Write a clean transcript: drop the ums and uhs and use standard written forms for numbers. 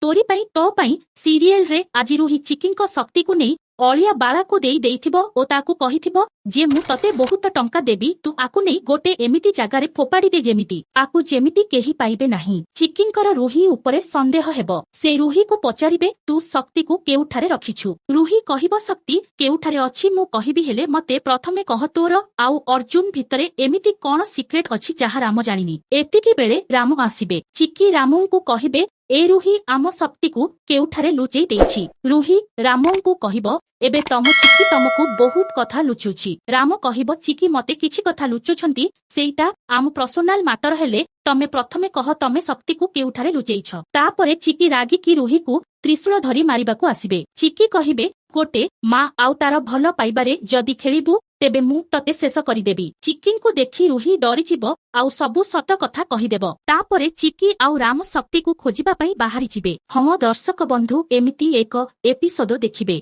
तोरी पाई तो पाई सीरियल रे आज रुही चिकिंको शक्ति को नहीं अलिया बाला को देई देइथिबो ओ ताकू कहिथिबो जे मु तते बहुत टंका देबी तू आकु नहीं गोटे एमिति जगारे फोपाड़ी दे जेमिति आकु जेमिति केही पाइबे नाही। चिकिंकर रुही उपरे संदेह हेबो। से रुही को पचारिबे तू शक्ति को केउठारे रखिछु। रुही कहिबो शक्ति केउठारे अछि मु कहिबी हेले मते प्रथमे कह तोर आउ अर्जुन भितरे एमिति कोन सिक्रेट अछि जहा राम जानिनी। एतिकी बेले राम आसीबे। चिकी रामू को कहिबे ए रुही आम शक्ति को केउठारे लुचेई देछि। रुही रामू को कहिबो एबे तम चिकी तमको बहुत कथा लुचुछि। राम कहिबो चिकी मते किछि कथा लुचुछंती सेइटा आम पर्सनल मैटर हेले तमे प्रथमे कह तमे शक्ति को केउठारे लुचेइछ। तापरे चिकी रागी की रुही को त्रिशूल धरी मारिबाकू आसीबे। चिकी कहिबे गोटे माँ आउ तार भल पाइबारे जदि खेलिबू तेबे मु तते शेष करिदेबी। चिकी को देखी रुही डरिजिबो आउ सबु सत कथा कहिदेबो। तापरे चिकी आउ राम शक्ति को खोजिबा पई बाहारी जिबे। हम दर्शक बंधु एमिति एक एपिसोड देखिबे।